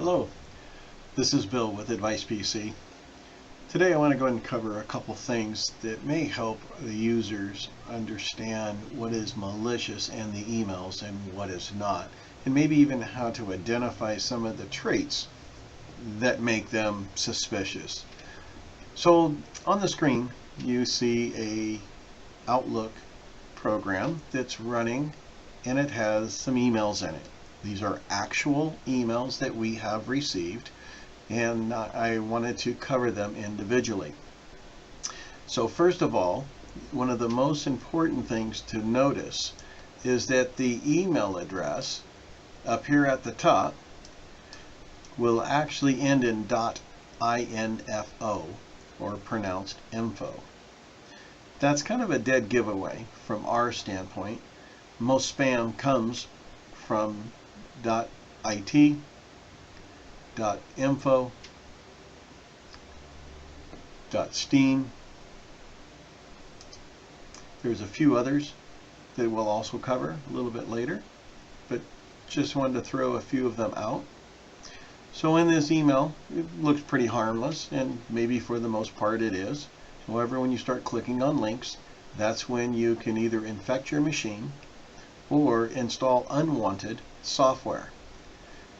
Hello, this is Bill with Advice PC. Today I want to go ahead and cover a couple things that may help the users understand what is malicious in the emails and what is not, and maybe even how to identify some of the traits that make them suspicious. So on the screen you see a Outlook program that's running, and it has some emails in it. These are actual emails that we have received, and I wanted to cover them individually. So first of all, one of the most important things to notice is that the email address up here at the top will actually end in .info, or pronounced info. That's kind of a dead giveaway from our standpoint. Most spam comes from .it, .info, .steam. There's a few others that we'll also cover a little bit later, but just wanted to throw a few of them out. So in this email, it looks pretty harmless, and maybe for the most part it is. However, when you start clicking on links, that's when you can either infect your machine or install unwanted software.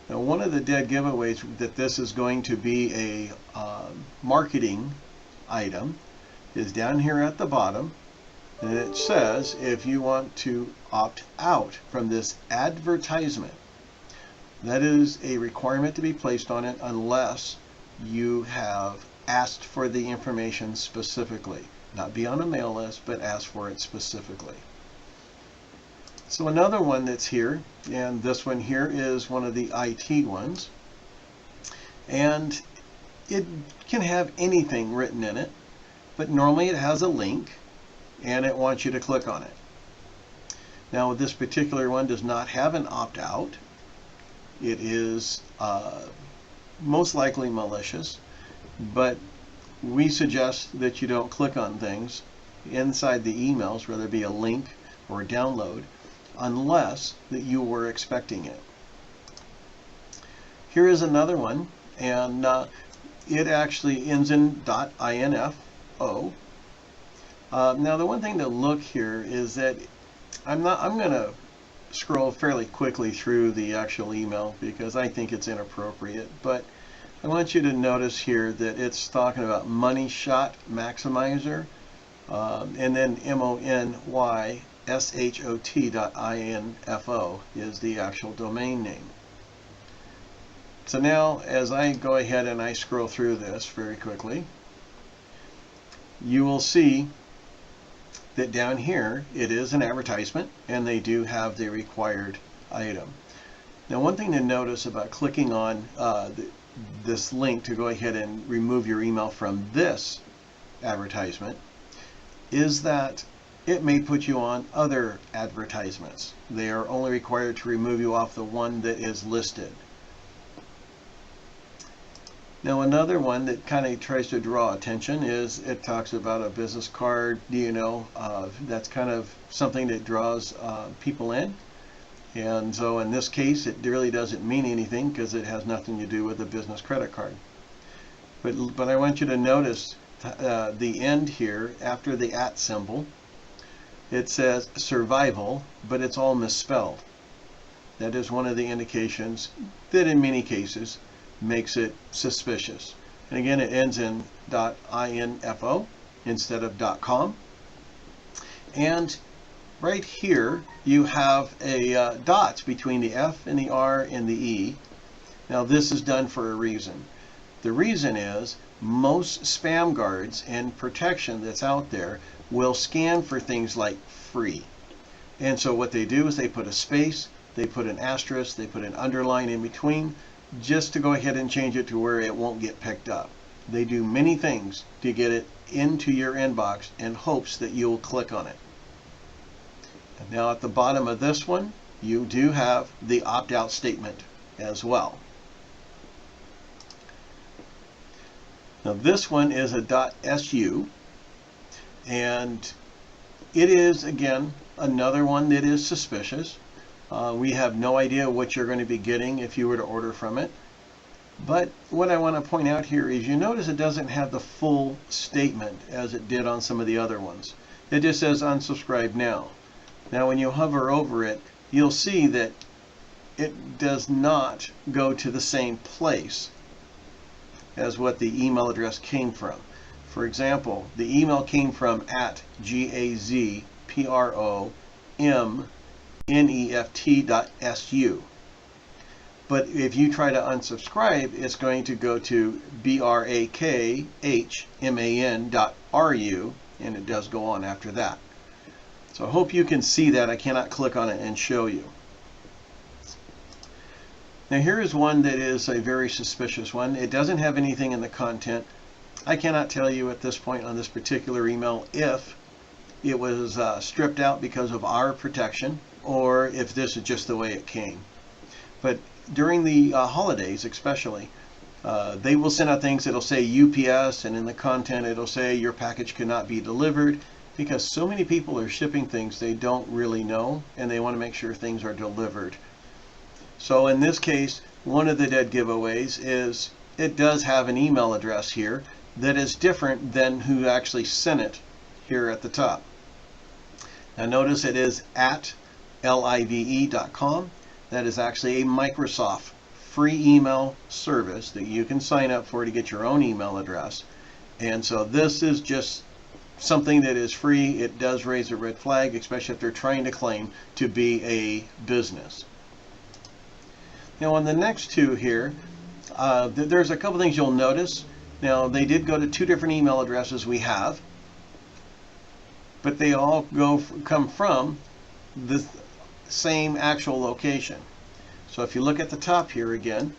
Now, one of the dead giveaways that this is going to be a marketing item is down here at the bottom, and it says if you want to opt out from this advertisement, that is a requirement to be placed on it unless you have asked for the information specifically. Not be on a mail list, but ask for it specifically. So another one that's here, and this one here is one of the IT ones, and it can have anything written in it, but normally it has a link and it wants you to click on it. Now this particular one does not have an opt-out. It is most likely malicious, but we suggest that you don't click on things inside the emails, whether it be a link or a download, unless that you were expecting it. Here is another one, and it actually ends in .info. Now the one thing to look here is that I'm going to scroll fairly quickly through the actual email because I think it's inappropriate, but I want you to notice here that it's talking about money shot maximizer, and then monyshot.info is the actual domain name. So now as I go ahead and I scroll through this very quickly, you will see that down here it is an advertisement, and they do have the required item. Now one thing to notice about clicking on this link to go ahead and remove your email from this advertisement is that it may put you on other advertisements. They are only required to remove you off the one that is listed. Now another one that kind of tries to draw attention is it talks about a business card, that's kind of something that draws people in. And so in this case it really doesn't mean anything because it has nothing to do with a business credit card. But I want you to notice the end here after the @ symbol. It says survival, but it's all misspelled. That is one of the indications that in many cases makes it suspicious. And again, it ends in .info instead of .com. And right here you have a dot between the F and the R and the E. Now this is done for a reason. The reason is most spam guards and protection that's out there will scan for things like free. And so what they do is they put a space, they put an asterisk, they put an underline in between, just to go ahead and change it to where it won't get picked up. They do many things to get it into your inbox in hopes that you'll click on it. And now at the bottom of this one, you do have the opt-out statement as well. Now this one is a .su, and it is again another one that is suspicious. We have no idea what you're going to be getting if you were to order from it. But what I want to point out here is you notice it doesn't have the full statement as it did on some of the other ones. It just says unsubscribe now. Now when you hover over it, you'll see that it does not go to the same place as what the email address came from. For example, the email came from @gazpromneft.su. But if you try to unsubscribe, it's going to go to brakhman.ru, and it does go on after that. So I hope you can see that. I cannot click on it and show you. Now here is one that is a very suspicious one. It doesn't have anything in the content. I cannot tell you at this point on this particular email if it was stripped out because of our protection or if this is just the way it came. But during the holidays especially, they will send out things that'll say UPS, and in the content it'll say your package cannot be delivered, because so many people are shipping things they don't really know, and they want to make sure things are delivered. So in this case, one of the dead giveaways is it does have an email address here that is different than who actually sent it here at the top. Now notice it is at live.com. That is actually a Microsoft free email service that you can sign up for to get your own email address. And so this is just something that is free. It does raise a red flag, especially if they're trying to claim to be a business. Now on the next two here, there's a couple things you'll notice. Now they did go to two different email addresses we have, but they all come from the same actual location. So if you look at the top here again,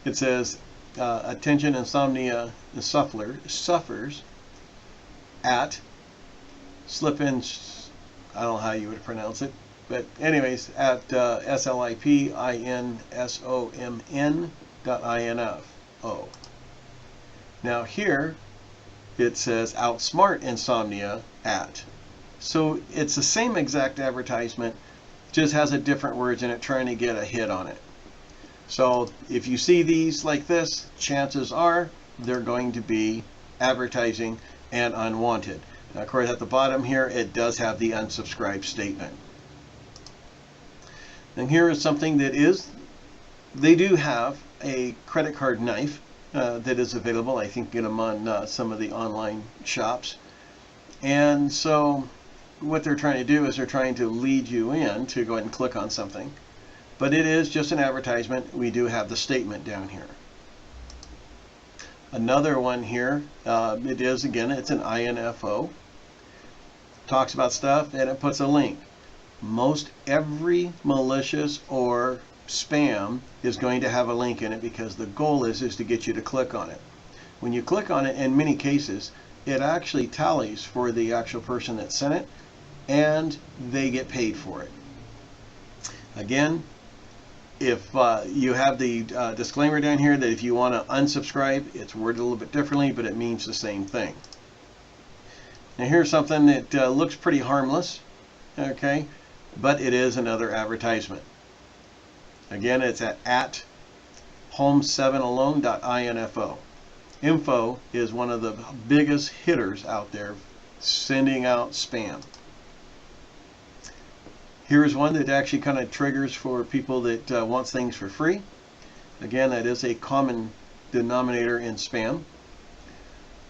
it says attention insomnia suffers at slip-in, I don't know how you would pronounce it, but anyways, at slipinSomn.info. Now here it says outsmart insomnia at. So it's the same exact advertisement, just has a different words in it trying to get a hit on it. So if you see these like this, chances are they're going to be advertising and unwanted. Now of course at the bottom here it does have the unsubscribe statement. And here is something that is, they do have a credit card knife that is available. I think get them on some of the online shops. And so what they're trying to do is they're trying to lead you in to go ahead and click on something. But it is just an advertisement. We do have the statement down here. Another one here, it is, again, it's an INFO. Talks about stuff and it puts a link. Most every malicious or spam is going to have a link in it because the goal is to get you to click on it. When you click on it, in many cases, it actually tallies for the actual person that sent it, and they get paid for it. Again, if you have the disclaimer down here that if you want to unsubscribe, it's worded a little bit differently, but it means the same thing. Now here's something that looks pretty harmless, okay, but it is another advertisement. Again, it's at home7alone.info. Info is one of the biggest hitters out there, sending out spam. Here's one that actually kind of triggers for people that wants things for free. Again, that is a common denominator in spam.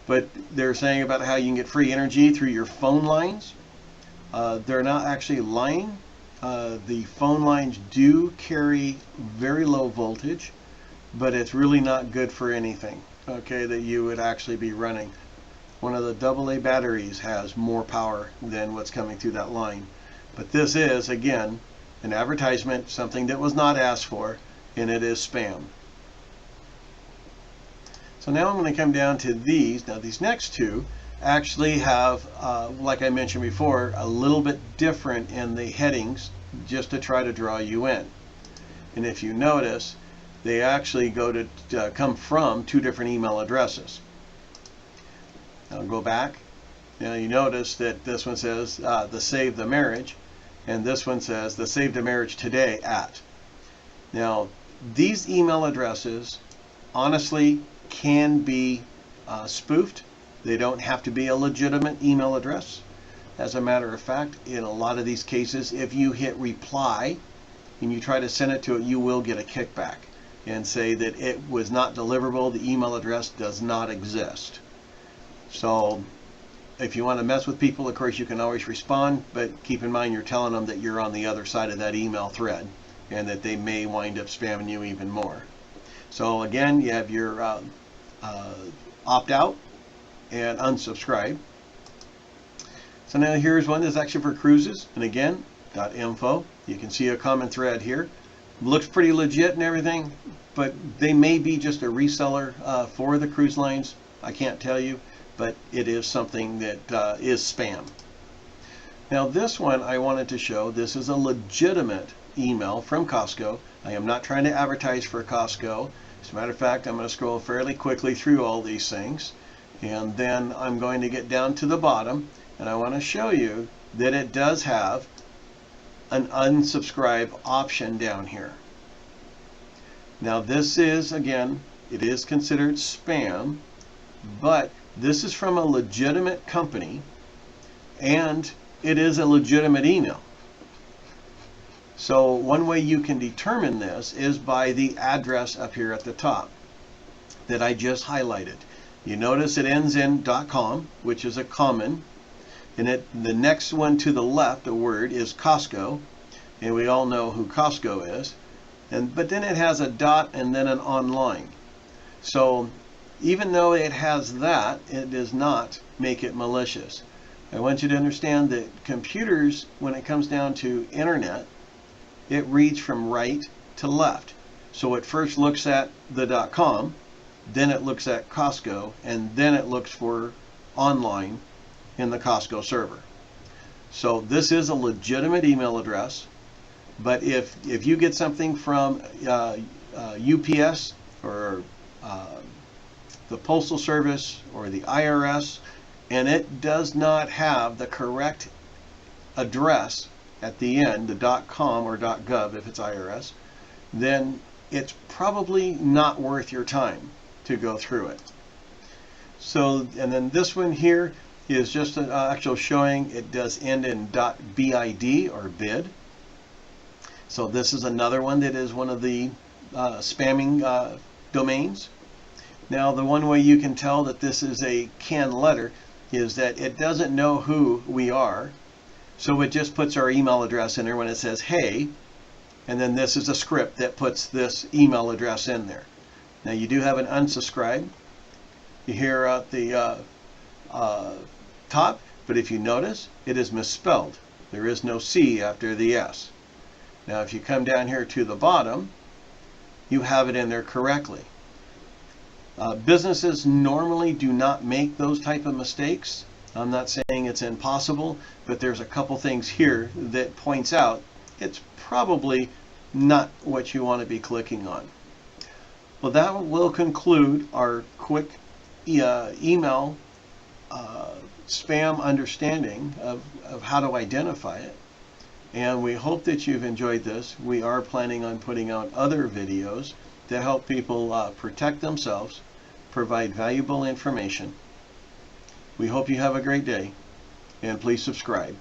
But they're saying about how you can get free energy through your phone lines. They're not actually lying. The phone lines do carry very low voltage, but it's really not good for anything, okay, that you would actually be running. One of the AA batteries has more power than what's coming through that line. But this is, again, an advertisement, something that was not asked for, and it is spam. So now I'm going to come down to these. Now these next two actually have, like I mentioned before, a little bit different in the headings just to try to draw you in. And if you notice, they actually come from two different email addresses. I'll go back. Now you notice that this one says the Save the Marriage, and this one says the Save the Marriage Today at. Now these email addresses honestly can be spoofed. They don't have to be a legitimate email address. As a matter of fact, in a lot of these cases, if you hit reply and you try to send it to it, you will get a kickback and say that it was not deliverable, the email address does not exist. So if you want to mess with people, of course, you can always respond, but keep in mind you're telling them that you're on the other side of that email thread and that they may wind up spamming you even more. So again, you have your opt out and unsubscribe. So now here's one that's actually for cruises, and again, .info. You can see a common thread here. Looks pretty legit and everything, but they may be just a reseller for the cruise lines. I can't tell you, but it is something that is spam. Now this one I wanted to show. This is a legitimate email from Costco. I am not trying to advertise for Costco. As a matter of fact, I'm going to scroll fairly quickly through all these things, and then I'm going to get down to the bottom, and I want to show you that it does have an unsubscribe option down here. Now this is, again, it is considered spam, but this is from a legitimate company and it is a legitimate email. So one way you can determine this is by the address up here at the top that I just highlighted. You notice it ends in .com, which is a common, and the next one to the left, the word, is Costco, and we all know who Costco is. But then it has a dot and then an online. So even though it has that, it does not make it malicious. I want you to understand that computers, when it comes down to internet, it reads from right to left. So it first looks at the .com, then it looks at Costco, and then it looks for online in the Costco server. So this is a legitimate email address, but if you get something from UPS or the Postal Service or the IRS, and it does not have the correct address at the end, the .com or .gov if it's IRS, then it's probably not worth your time to go through it. So, and then this one here is just an actual showing it does end in .bid or bid. So this is another one that is one of the spamming domains. Now the one way you can tell that this is a canned letter is that it doesn't know who we are. So it just puts our email address in there when it says hey, and then this is a script that puts this email address in there. Now you do have an unsubscribe here at the top, but if you notice, it is misspelled. There is no C after the S. Now if you come down here to the bottom, you have it in there correctly. Businesses normally do not make those type of mistakes. I'm not saying it's impossible, but there's a couple things here that points out it's probably not what you want to be clicking on. Well, that will conclude our quick email spam understanding of how to identify it. And we hope that you've enjoyed this. We are planning on putting out other videos to help people protect themselves, provide valuable information. We hope you have a great day, and please subscribe.